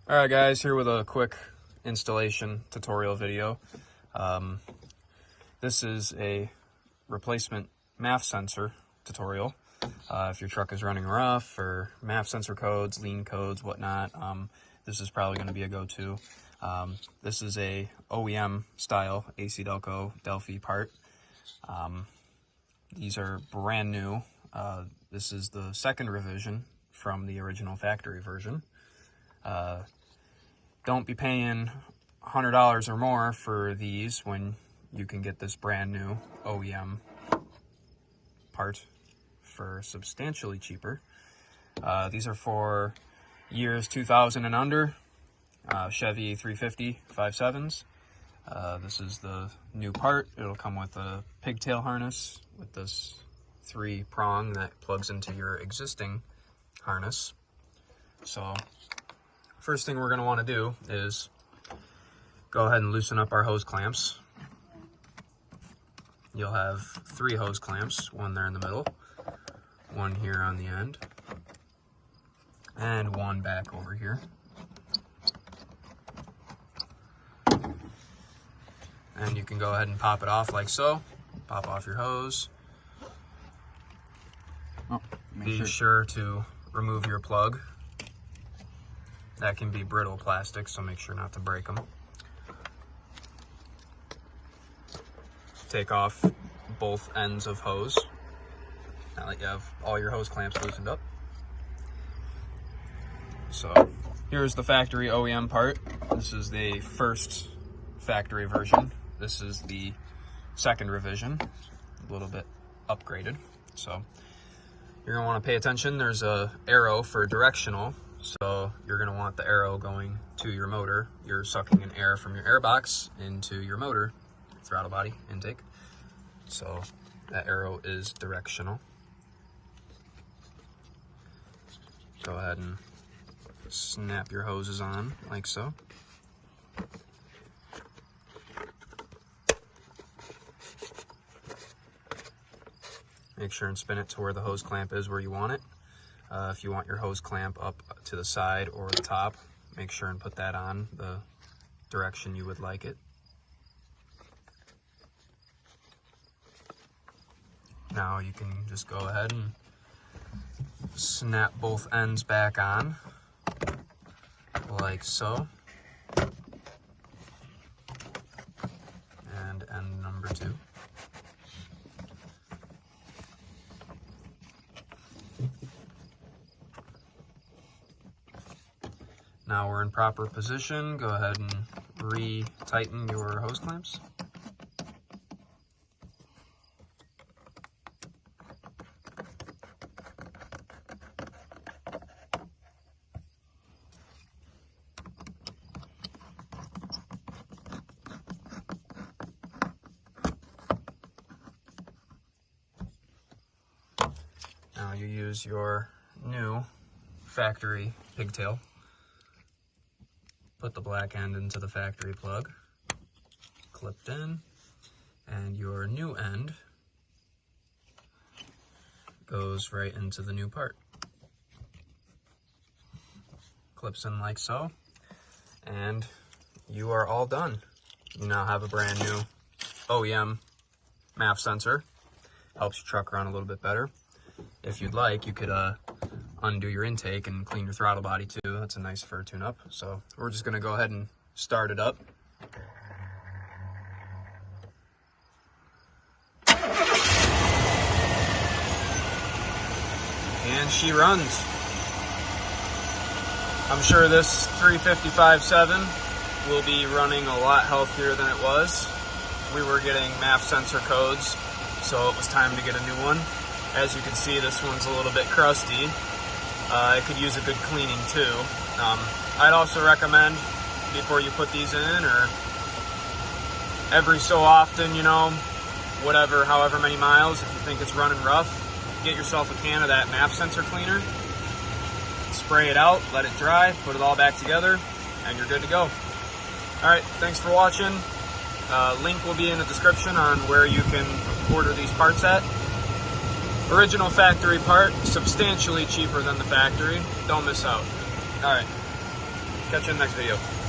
Alright guys, here with a quick installation tutorial video. This is a replacement MAF sensor tutorial. If your truck is running rough or MAF sensor codes, lean codes, whatnot, this is probably going to be a go-to. This is a OEM style AC Delco Delphi part. These are brand new. This is the second revision from the original factory version. Don't be paying $100 or more for these when you can get this brand new OEM part for substantially cheaper. These are for years 2000 and under, Chevy 350 5.7s. This is the new part. It'll come with a pigtail harness with this 3-prong that plugs into your existing harness. So first thing we're going to want to do is go ahead and loosen up our hose clamps. You'll have 3 hose clamps, one there in the middle, one here on the end, and one back over here. And you can go ahead and pop it off like so. Pop off your hose. Be sure to remove your plug. That can be brittle plastic, so make sure not to break them. Take off both ends of hose. Now that you have all your hose clamps loosened up. So here's the factory OEM part. This is the first factory version. This is the second revision, a little bit upgraded. So you're gonna want to pay attention. There's a arrow for directional. So you're going to want the arrow going to your motor. You're sucking in air from your air box into your motor, throttle body intake. So that arrow is directional. Go ahead and snap your hoses on like so. Make sure and spin it to where the hose clamp is where you want it. If you want your hose clamp up to the side or the top, make sure and put that on the direction you would like it. Now you can just go ahead and snap both ends back on, like so. And end number 2. Now we're in proper position. Go ahead and re-tighten your hose clamps. Now you use your new factory pigtail. Put the black end into the factory plug, clipped in, and your new end goes right into the new part. Clips in like so, and you are all done. You now have a brand new OEM MAF sensor. Helps your truck run a little bit better. If you'd like, you could undo your intake and clean your throttle body too. That's a nice fur tune-up. So we're just gonna go ahead and start it up. And she runs. I'm sure this 355.7 will be running a lot healthier than it was. We were getting MAF sensor codes, so it was time to get a new one. As you can see, this one's a little bit crusty. It could use a good cleaning too. I'd also recommend, before you put these in, or every so often, you know, however many miles, if you think it's running rough, get yourself a can of that MAF sensor cleaner, spray it out, let it dry, put it all back together, and you're good to go. Alright, thanks for watching. Link will be in the description on where you can order these parts at. Original factory part, substantially cheaper than the factory. Don't miss out. Alright. Catch you in the next video.